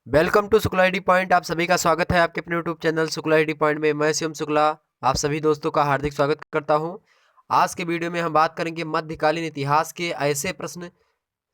Welcome to Shukla ID point. आप सभी का स्वागत है आपके अपने YouTube channel Shukla ID point में। मैं शिवम शुक्ला आप सभी दोस्तों का हार्दिक स्वागत करता हूं। आज के वीडियो में हम बात करेंगे मध्यकालीन इतिहास के ऐसे प्रश्न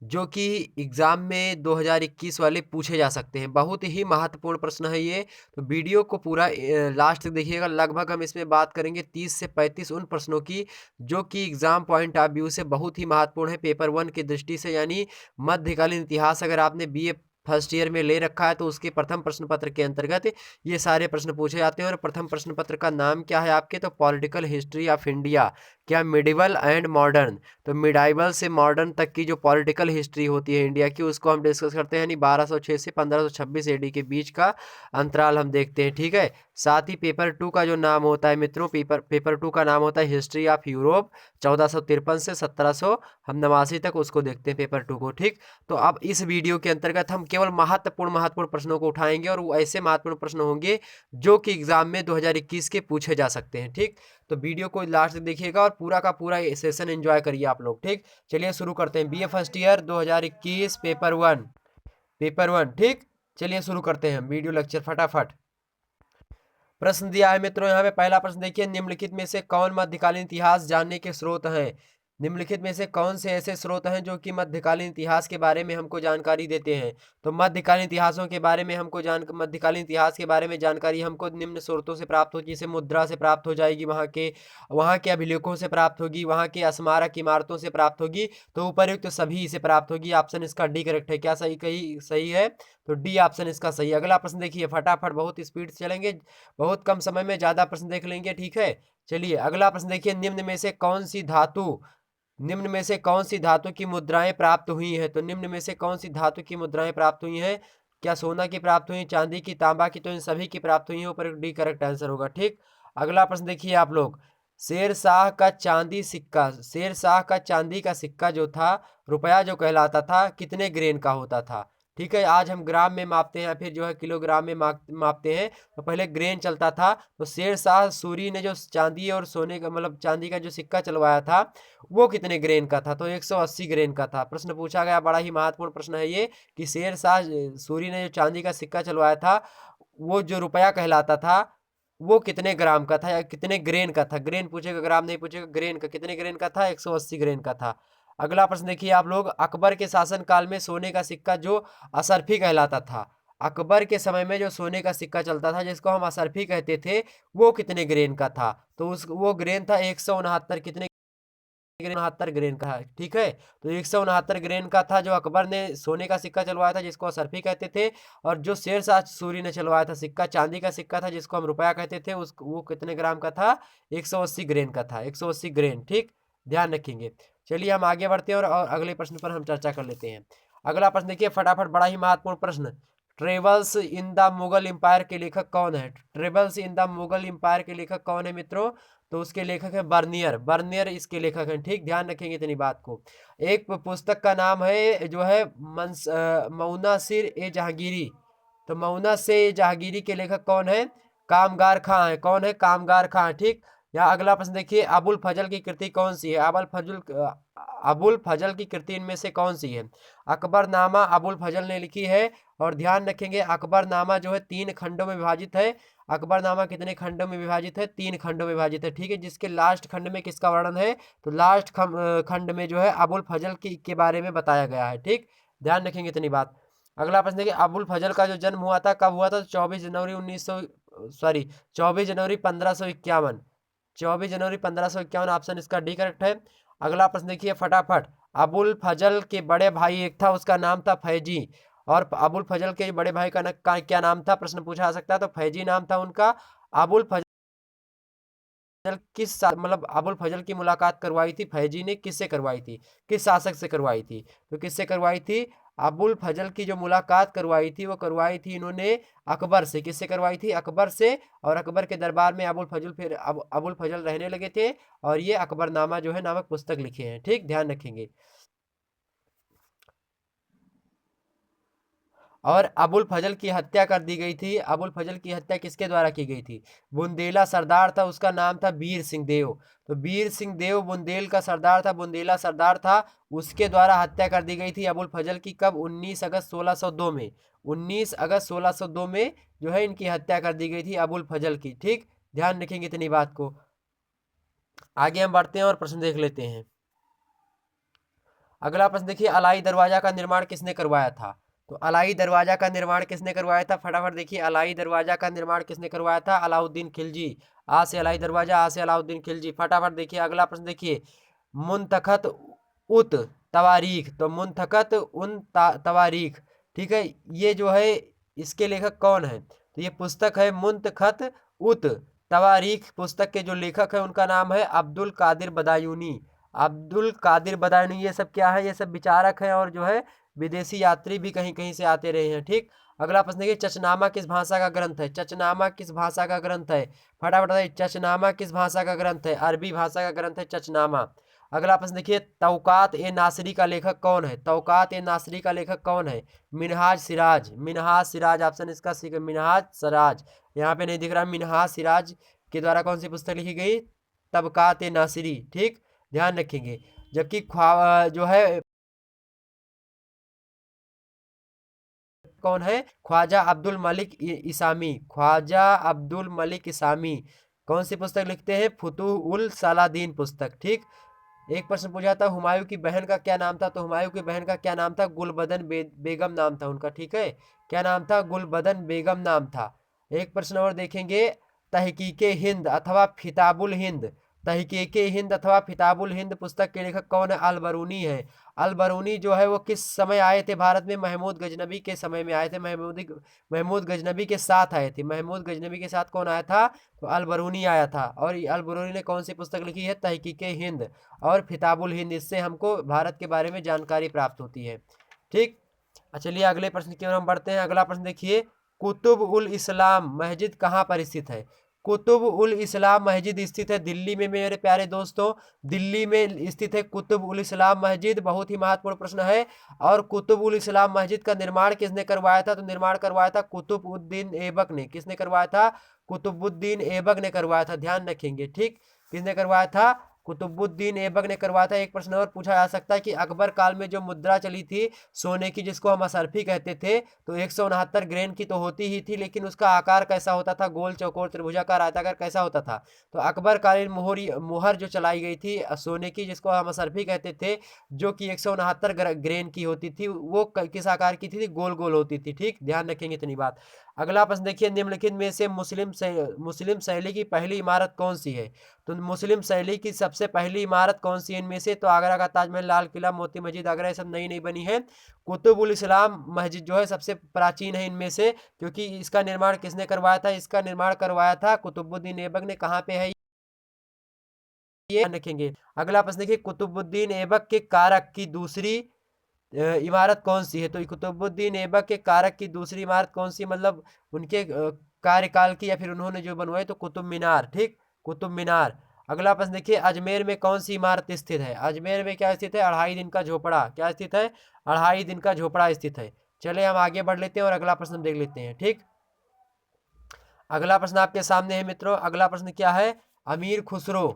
जो कि एग्जाम में 2021 वाले पूछे जा सकते हैं। बहुत ही महत्वपूर्ण प्रश्न है ये, तो वीडियो को पूरा लास्ट तक देखिएगा। लगभग हम इसमें बात करेंगे 30 से 35 उन प्रश्नों की जो कि एग्जाम पॉइंट ऑफ व्यू से बहुत ही महत्वपूर्ण है पेपर 1 की दृष्टि से। यानी मध्यकालीन इतिहास अगर आपने बीए फर्स्ट ईयर में ले रखा है तो उसके प्रथम प्रश्न पत्र के अंतर्गत ये सारे प्रश्न पूछे जाते हैं। और प्रथम प्रश्न पत्र का नाम क्या है आपके, तो पॉलिटिकल हिस्ट्री ऑफ इंडिया, क्या मिडिवल एंड मॉडर्न। तो मिडाइवल से मॉडर्न तक की जो पॉलिटिकल हिस्ट्री होती है इंडिया की, उसको हम डिस्कस करते हैं। यानी 1206 से 1526 एडी के बीच का अंतराल हम देखते हैं, ठीक है। साथ ही पेपर 2 का जो नाम होता है मित्रों, पेपर 2 का नाम होता है हिस्ट्री ऑफ यूरोप, 1453 से 1700 हम 89 तक उसको देखते हैं पेपर 2 को, ठीक। तो अब इस वीडियो के अंतर्गत हम केवल महत्वपूर्ण प्रश्नों को उठाएंगे, और वो ऐसे महत्वपूर्ण प्रश्न होंगे जो कि एग्जाम में 2021 के पूछे जा सकते हैं, ठीक। तो वीडियो को लास्ट तक देखिएगा और पूरा का पूरा सेशन एंजॉय करिए आप लोग, ठीक। चलिए शुरू करते हैं। बीए फर्स्ट ईयर 2021 पेपर 1, ठीक। चलिए शुरू करते हैं वीडियो लेक्चर फटाफट। प्रश्न दिया है मित्रों यहाँ पे। पहला प्रश्न देखिए, निम्नलिखित में से कौन मध्यकालीन इतिहास जानने के स्रोत हैं। निम्नलिखित में से कौन से ऐसे स्रोत हैं जो कि मध्यकालीन इतिहास के बारे में हमको जानकारी देते हैं। तो मध्यकालीन इतिहासों के बारे में मध्यकालीन इतिहास के बारे में जानकारी हमको निम्न स्रोतों से प्राप्त होगी। जैसे मुद्रा से प्राप्त हो जाएगी, वहाँ के अभिलेखों से प्राप्त होगी, वहाँ के स्मारक इमारतों से प्राप्त होगी। तो उपयुक्त तो सभी से प्राप्त होगी। ऑप्शन इसका डी करेक्ट है। क्या सही है? तो डी ऑप्शन इसका सही है। अगला प्रश्न देखिए फटाफट, बहुत स्पीड से चलेंगे, बहुत कम समय में ज्यादा प्रश्न देख लेंगे, ठीक है। चलिए अगला प्रश्न देखिए, निम्न में से कौन सी धातु की मुद्राएं प्राप्त हुई हैं। तो निम्न में से कौन सी धातु की मुद्राएं प्राप्त हुई हैं। क्या सोना की प्राप्त हुई, चांदी की, तांबा की? तो इन सभी की प्राप्त हुई है। ऊपर डी करेक्ट आंसर होगा, ठीक। अगला प्रश्न देखिए आप लोग, शेर शाह का चांदी का सिक्का जो था, रुपया जो कहलाता था, कितने ग्रेन का होता था। ठीक है, आज हम ग्राम में मापते हैं या फिर जो है किलोग्राम में मापते हैं, तो पहले ग्रेन चलता था। तो शेर शाह सूरी ने जो चांदी और सोने का मतलब चांदी का जो सिक्का चलवाया था, वो कितने ग्रेन का था। तो 180 ग्रेन का था। प्रश्न पूछा गया, बड़ा ही महत्वपूर्ण प्रश्न है ये, कि शेर शाह सूरी ने जो चांदी का सिक्का चलवाया था, वो जो रुपया कहलाता था, वो कितने ग्राम का था या कितने ग्रेन का था। ग्रेन पूछेगा, ग्राम नहीं पूछेगा। ग्रेन का, कितने ग्रेन का था, 180 ग्रेन का था। अगला प्रश्न देखिए आप लोग, अकबर के शासन काल में सोने का सिक्का जो असरफी कहलाता था, अकबर के समय में जो सोने का सिक्का चलता था जिसको हम असरफी कहते थे, वो कितने ग्रेन का था। तो वो ग्रेन था 169। कितने ग्रेन? 69 ग्रेन का है, ठीक है। तो 169 ग्रेन का था जो अकबर ने सोने का सिक्का चलवाया था, जिसको असरफी कहते थे। और जो शेर शाह सूरी ने चलवाया था सिक्का, चांदी का सिक्का था, जिसको हम रुपया कहते थे, उस वो कितने ग्राम का था, 180 ग्रेन का था। 180 ग्रेन, ठीक, ध्यान रखेंगे। चलिए हम आगे बढ़ते हैं और अगले प्रश्न पर हम चर्चा कर लेते हैं। अगला प्रश्न देखिए फटाफट, बड़ा ही महत्वपूर्ण प्रश्न। Travels in the Mughal empire के लेखक कौन है। Travels in the Mughal empire के लेखक कौन है मित्रों। तो उसके लेखक है बर्नियर। बर्नियर इसके लेखक हैं, ठीक, ध्यान रखेंगे इतनी बात को। एक पुस्तक का नाम है जो है मौना सिर ए जहांगीरी। तो मौना से जहांगीरी के लेखक कौन है, कामगार खां है। कौन है, कामगार खां, ठीक। या अगला प्रश्न देखिए, अबुल फजल की कृति कौन सी है। अबुल फजल की कृति इनमें से कौन सी है। अकबरनामा अबुल फजल ने लिखी है। और ध्यान रखेंगे, अकबरनामा जो है 3 खंडों में विभाजित है। अकबरनामा कितने खंडों में विभाजित है, 3 खंडों में विभाजित है, ठीक है। जिसके लास्ट खंड में किसका वर्णन है, तो लास्ट खंड में जो है अबुल फजल के बारे में बताया गया है, ठीक। ध्यान रखेंगे इतनी बात। अगला प्रश्न देखिए, अबुल फजल का जो जन्म हुआ था, कब हुआ था। 24 जनवरी 1551। 24 जनवरी 1551 ऑप्शन इसका डी करेक्ट है। अगला प्रश्न देखिए फटाफट, अबुल फजल के बड़े भाई एक था, उसका नाम था फैजी। और अबुल फजल के बड़े भाई का क्या नाम था, प्रश्न पूछा जा सकता है। तो फैजी नाम था उनका। अबुल फजल मतलब अबुल फजल की मुलाकात करवाई थी फैजी ने, किससे करवाई थी, किस शासक से करवाई थी। तो किससे करवाई थी, अबुल फजल की जो मुलाकात करवाई थी वो करवाई थी इन्होंने अकबर से। किससे करवाई थी, अकबर से। और अकबर के दरबार में अबुल फजल रहने लगे थे। और ये अकबरनामा जो है नामक पुस्तक लिखे हैं, ठीक, ध्यान रखेंगे। और अबुल फजल की हत्या कर दी गई थी। अबुल फजल की हत्या किसके द्वारा की गई थी, बुंदेला सरदार था, उसका नाम था वीर सिंह देव। तो वीर सिंह देव बुंदेल का सरदार था, बुंदेला सरदार था, उसके द्वारा हत्या कर दी गई थी अबुल फजल की। कब, 19 अगस्त 1602 में। 19 अगस्त 1602 में जो है इनकी हत्या कर दी गई थी अबुल फजल की। ठीक, ध्यान रखेंगे इतनी बात को। आगे हम बढ़ते हैं और प्रश्न देख लेते हैं। अगला प्रश्न देखिए, अलाई दरवाजा का निर्माण किसने करवाया था? तो अलाई दरवाजा का निर्माण किसने करवाया था? फटाफट देखिए, अलाई दरवाजा का निर्माण किसने करवाया था? अलाउद्दीन खिलजी। आ से अलाई दरवाजा, आ से अलाउद्दीन खिलजी। फटाफट देखिए अगला प्रश्न देखिए, मुंतखत उत तवारीख। तो मुंतखत उन तवारीख, ठीक है, ये जो है इसके लेखक कौन है? तो ये पुस्तक है मुंतखत उत तवारीख। पुस्तक के जो लेखक है उनका नाम है अब्दुल कादिर बदायूनी। अब्दुल कादिर बदायूनी। ये सब क्या है? ये सब विचारक हैं और जो है विदेशी यात्री भी कहीं कहीं से आते रहे हैं। ठीक, अगला प्रश्न देखिए, चचनामा किस भाषा का ग्रंथ है? चचनामा किस भाषा का ग्रंथ है? फटाफट बताइए, चचनामा किस भाषा का ग्रंथ है? अरबी भाषा का ग्रंथ है चचनामा। अगला प्रश्न देखिए, तौकात ए नासरी का लेखक कौन है? तौकात ए नासरी का लेखक कौन है? मिनहाज सिराज। मिनहाज सिराज ऑप्शन इसका सी, मिनहाज सिराज। यहाँ पे नहीं दिख रहा। मिनहाज सिराज के द्वारा कौन सी पुस्तक लिखी गई? तबकात ए नासरी। ठीक, ध्यान रखेंगे। जबकि जो है कौन है? ख्वाजा अब्दुल मलिक इसामी। ख्वाजा अब्दुल मलिक इसामी कौन सी पुस्तक लिखते हैं? फुतूह उल सलादीन पुस्तक। ठीक, एक प्रश्न पूछा था, हुमायूं की बहन का क्या नाम था? तो हुमायूं की बहन का क्या नाम था? गुलबदन बेगम नाम था उनका। ठीक है, क्या नाम था? गुलबदन बेगम नाम था। एक प्रश्न और देखेंगे, तहकीके हिंद अथवा फिताबुल हिंद। तहकीके हिंद अथवा फिताबुल हिंद पुस्तक के लेखक कौन है? अल बरूनी है। अल बरूनी जो है वो किस समय आए थे भारत में? महमूद गजनबी के समय में आए थे। महमूद गजनबी के साथ आए थे। महमूद गजनबी के साथ कौन आया था? तो अल बरूनी आया था। और अल बरूनी ने कौन सी पुस्तक लिखी है? तहकीके हिंद और फिताबुल हिंद। इससे हमको भारत के बारे में जानकारी प्राप्त होती है। ठीक, चलिए अगले प्रश्न की ओर हम बढ़ते हैं। अगला प्रश्न देखिए, कुतुब उल इस्लाम मस्जिद कहाँ पर स्थित है? कुतुब उल इस्लाम मस्जिद स्थित है दिल्ली में मेरे प्यारे दोस्तों। दिल्ली में स्थित है कुतुब उल इस्लाम मस्जिद। बहुत ही महत्वपूर्ण प्रश्न है। और कुतुब उल इस्लाम मस्जिद का निर्माण किसने करवाया था? तो निर्माण करवाया था कुतुबुद्दीन ऐबक ने। किसने करवाया था? कुतुबुद्दीन ऐबक ने करवाया था। ध्यान रखेंगे। ठीक, किसने करवाया था? कुतुबुद्दीन ऐबक ने करवाया था। एक प्रश्न और पूछा जा सकता है कि अकबर काल में जो मुद्रा चली थी सोने की, जिसको हम असरफी कहते थे, तो 169 ग्रेन की तो होती ही थी, लेकिन उसका आकार कैसा होता था? गोल, चौकोर, त्रिभुजाकार, आयताकार कैसा होता था? तो अकबर कालीन मुहर जो चलाई गई थी सोने की, जिसको हम असरफी कहते थे, जो कि 169 ग्रेन की होती थी, वो किस आकार की थी? गोल गोल होती थी। ठीक, ध्यान रखेंगे इतनी बात। अगला प्रश्न देखिए, निम्नलिखित में से मुस्लिम शैली की पहली इमारत कौन सी है? तो मुस्लिम शैली की सबसे पहली इमारत कौन सी है इनमें से? तो आगरा का ताजमहल, लाल किला, मोती मस्जिद आगरा, ये सब नई नई बनी है। कुतुब उल इस्लाम मस्जिद जो है सबसे प्राचीन है इनमें से, क्योंकि इसका निर्माण किसने करवाया था? इसका निर्माण करवाया था कुतुबुद्दीन ऐबक ने। कहाँ पे है ये रखेंगे। अगला प्रश्न देखिए, कुतुबुद्दीन ऐबक के कारक की दूसरी इमारत कौन सी है? तो कुतुबुद्दीन ऐबक के कारक की दूसरी इमारत कौन सी, मतलब उनके कार्यकाल की, या फिर उन्होंने जो बनवाई? तो कुतुब मीनार। ठीक, कुतुब मीनार। अगला प्रश्न देखिए, अजमेर में कौन सी इमारत स्थित है? अजमेर में क्या स्थित है? 2.5 दिन का झोपड़ा। क्या स्थित है? 2.5 दिन का झोपड़ा स्थित है। चले हम आगे बढ़ लेते हैं और अगला प्रश्न देख लेते हैं। ठीक, अगला प्रश्न आपके सामने है मित्रों। अगला प्रश्न क्या है? अमीर खुसरो।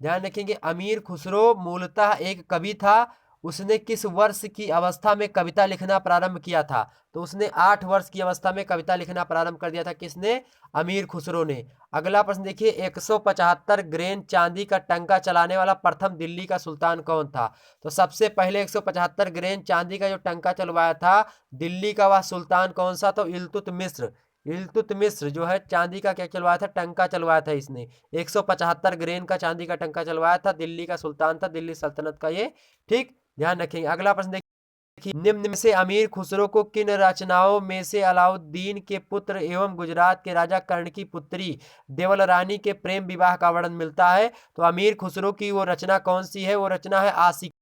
ध्यान रखेंगे, अमीर खुसरो मूलतः एक कवि था। उसने किस वर्ष की अवस्था में कविता लिखना प्रारंभ किया था? तो उसने 8 वर्ष की अवस्था में कविता लिखना प्रारंभ कर दिया था। किसने? अमीर खुसरो ने। अगला प्रश्न देखिए, 175 ग्रेन चांदी का टंका चलाने वाला प्रथम दिल्ली का सुल्तान कौन था? तो सबसे पहले 175 ग्रेन चांदी का जो टंका चलवाया था दिल्ली का, वह सुल्तान कौन सा? तो इल्तुतमिश। इल्तुतमिश जो है चांदी का क्या चलवाया था? टंका चलवाया था इसने। 175 ग्रेन का चांदी का टंका चलवाया था। दिल्ली का सुल्तान था, दिल्ली सल्तनत का ये। ठीक, ध्यान रखेंगे। अगला प्रश्न देखिए, निम्न में से अमीर खुसरो को किन रचनाओं में से अलाउद्दीन के पुत्र एवं गुजरात के राजा कर्ण की पुत्री देवल रानी के प्रेम विवाह का वर्णन मिलता है? तो अमीर खुसरो की वो रचना कौन सी है? वो रचना है आशिक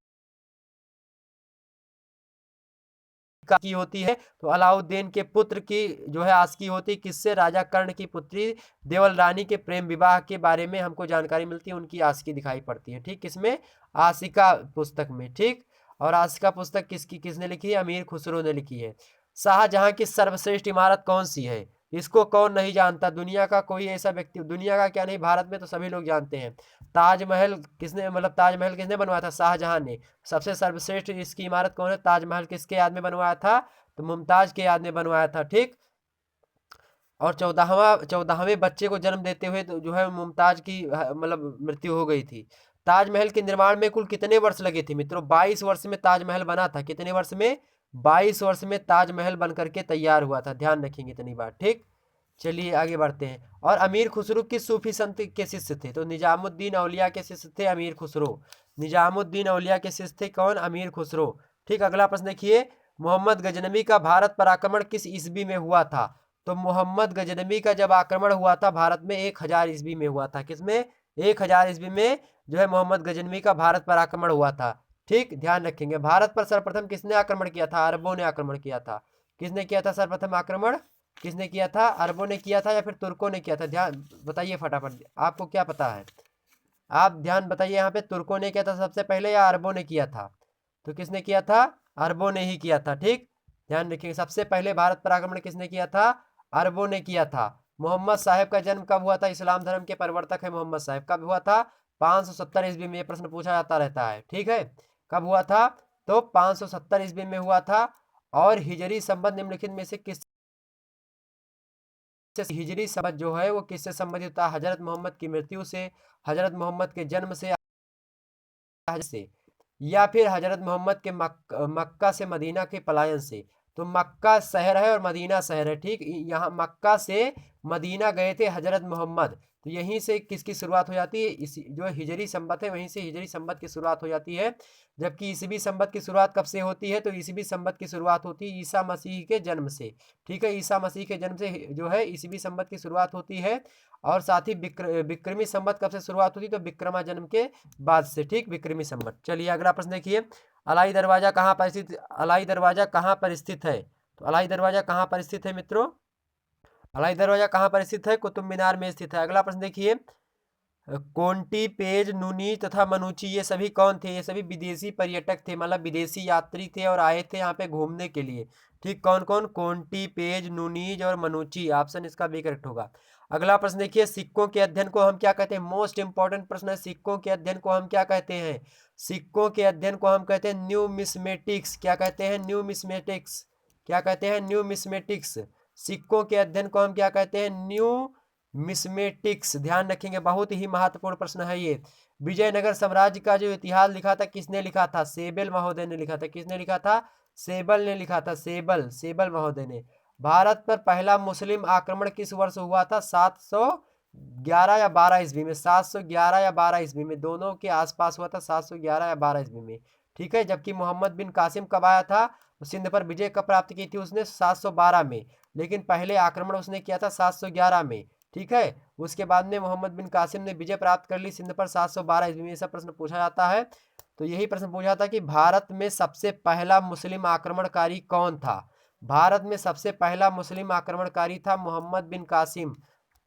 की होती है। तो अलाउद्दीन के पुत्र की जो है आशिकी होती है किससे? राजा कर्ण की पुत्री देवल रानी के प्रेम विवाह के बारे में हमको जानकारी मिलती है, उनकी आशिकी दिखाई पड़ती है। ठीक, किसमें? आशिका पुस्तक में। ठीक, और आशिका पुस्तक किसने लिखी है? अमीर खुसरो ने लिखी है। शाहजहां की सर्वश्रेष्ठ इमारत कौन सी है? इसको कौन नहीं जानता? दुनिया का कोई ऐसा व्यक्ति, दुनिया का क्या नहीं, भारत में तो सभी लोग जानते हैं। ताजमहल किसने, मतलब ताजमहल किसने बनवाया था? शाहजहां ने। सबसे सर्वश्रेष्ठ इसकी इमारत कौन है? ताजमहल किसके याद में बनवाया था? तो मुमताज के याद में बनवाया था। ठीक, और 14वें बच्चे को जन्म देते हुए तो जो है मुमताज की मतलब मृत्यु हो गई थी। ताजमहल के निर्माण में कुल कितने वर्ष लगे थे मित्रों? 22 वर्ष में ताजमहल बना था। कितने वर्ष में? 22 वर्ष में ताजमहल बन करके तैयार हुआ था। ध्यान रखेंगे इतनी बात। ठीक, चलिए आगे बढ़ते हैं। और अमीर खुसरो किस सूफी संत के शिष्य थे? तो निजामुद्दीन औलिया के शिष्य थे अमीर खुसरो। निजामुद्दीन औलिया के शिष्य थे कौन? अमीर खुसरो। ठीक, अगला प्रश्न देखिए, मोहम्मद गजनवी का भारत पर आक्रमण किस ईस्वी में हुआ था? तो मोहम्मद गजनवी का जब आक्रमण हुआ था भारत में 1000 ईस्वी में हुआ था। किसमें? 1000 ईस्वी में जो है मोहम्मद गजनवी का भारत पर आक्रमण हुआ था। ठीक, ध्यान रखेंगे। भारत पर सर्वप्रथम किसने आक्रमण किया था? अरबों ने आक्रमण किया था। किसने किया था सर्वप्रथम आक्रमण? किसने किया था? अरबों ने किया था या फिर तुर्कों ने किया था? ध्यान बताइए फटाफट, आपको क्या पता है? आप ध्यान बताइए यहाँ पे, तुर्कों ने किया था सबसे पहले या अरबों ने किया था? तो किसने किया था? अरबों ने ही किया था। ठीक, ध्यान रखिए, सबसे पहले भारत पर आक्रमण किसने किया था? अरबों ने किया था। मोहम्मद साहब का जन्म कब हुआ था? इस्लाम धर्म के प्रवर्तक है मोहम्मद साहब। कब हुआ था? 570 ईस्वी में। ये प्रश्न पूछा जाता रहता है। ठीक है, कब हुआ था? तो 570 ईस्वी में हुआ था। और हिजरी संबत निम्नलिखित में से किस हिजरी संबत जो है वो किससे संबंधित था? हजरत मोहम्मद की मृत्यु से, हजरत मोहम्मद के जन्म से, या फिर हजरत मोहम्मद के मक्का से मदीना के पलायन से। तो मक्का शहर है और मदीना शहर है। ठीक, यहाँ मक्का से मदीना गए थे हजरत मोहम्मद, तो यहीं से किसकी शुरुआत हो जाती है? इसी जो हिजरी संबत है वहीं से हिजरी संबत की शुरुआत हो जाती है। जबकि ईसवी संबत की शुरुआत कब से होती है? तो ईसवी संबत की शुरुआत होती है ईसा मसीह के जन्म से। ठीक है, ईसा मसीह के जन्म से जो है ईसवी संबत की शुरुआत होती है। और साथ ही विक्रमी संबत कब से शुरुआत होती है? तो विक्रमा जन्म के बाद से। ठीक, विक्रमी संबत। चलिए अगला प्रश्न देखिए, अलाई दरवाजा कहाँ पर स्थित? अलाई दरवाजा कहाँ पर स्थित है? तो अलाई दरवाजा कहाँ पर स्थित है मित्रों? अलाई दरवाजा कहाँ पर स्थित है? कुतुब मीनार में स्थित है। अगला प्रश्न देखिए, कोंटी, पेज, नूनी तथा मनुची ये सभी कौन थे? ये सभी विदेशी पर्यटक थे, मतलब विदेशी यात्री थे और आए थे यहाँ पे घूमने के लिए। ठीक, कौन कौन? कोंटी, पेज, नूनीज और मनुची। ऑप्शन इसका भी करेक्ट होगा। अगला प्रश्न देखिए, सिक्कों के अध्ययन को हम क्या कहते हैं? मोस्ट इंपॉर्टेंट प्रश्न है। सिक्कों के अध्ययन को हम क्या कहते हैं? सिक्कों के अध्ययन को हम कहते हैं न्यूमिस्मेटिक्स। क्या कहते हैं? न्यूमिस्मेटिक्स। क्या कहते हैं? न्यूमिस्मेटिक्स। सिक्कों के अध्ययन को हम क्या कहते हैं? न्यूमिस्मेटिक्स। ध्यान रखेंगे, बहुत ही महत्वपूर्ण प्रश्न है ये। विजयनगर साम्राज्य का जो इतिहास लिखा था किसने लिखा था? सेबल महोदय ने लिखा था। किसने लिखा था? सेबल ने लिखा था। सेबल महोदय ने। भारत पर पहला मुस्लिम आक्रमण किस वर्ष हुआ था? 711 या 12 ईस्वी में। 711 या 12 ईस्वी में, दोनों के आसपास हुआ था। 711 या 12 ईस्वी में। ठीक है, जबकि मोहम्मद बिन कासिम कब आया था? तो सिंध पर विजय कब प्राप्त की थी उसने? 712 में। लेकिन पहले आक्रमण उसने किया था 711 में। ठीक है, उसके बाद में मोहम्मद बिन कासिम ने विजय प्राप्त कर ली सिंध पर 712 ईस्वी में। ऐसा प्रश्न पूछा जाता है। तो यही प्रश्न पूछा था कि भारत में सबसे पहला मुस्लिम आक्रमणकारी कौन था? भारत में सबसे पहला मुस्लिम आक्रमणकारी था मोहम्मद बिन कासिम।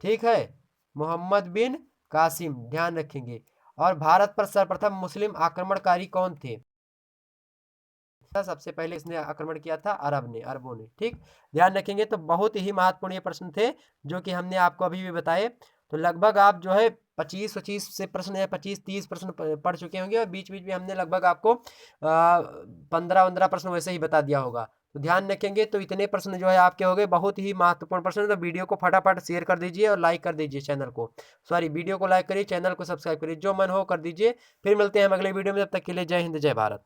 ठीक है, मोहम्मद बिन कासिम, ध्यान रखेंगे। और भारत पर सर्वप्रथम मुस्लिम आक्रमणकारी कौन थे? सबसे पहले इसने आक्रमण किया था अरबों ने। ठीक, ध्यान रखेंगे। तो बहुत ही महत्वपूर्ण ये प्रश्न थे जो कि हमने आपको अभी भी बताए। तो लगभग आप जो है 25 से प्रश्न या 25-30 प्रश्न पढ़ चुके होंगे और बीच बीच में हमने लगभग आपको 15-15 प्रश्न वैसे ही बता दिया होगा। तो ध्यान रखेंगे। तो इतने प्रश्न जो है आपके हो गए, बहुत ही महत्वपूर्ण प्रश्न। तो वीडियो को फटाफट शेयर कर दीजिए और लाइक कर दीजिए चैनल को। सॉरी, वीडियो को लाइक करिए, चैनल को सब्सक्राइब करिए, जो मन हो कर दीजिए। फिर मिलते हैं हम अगले वीडियो में, तब तक के लिए जय हिंद, जय भारत।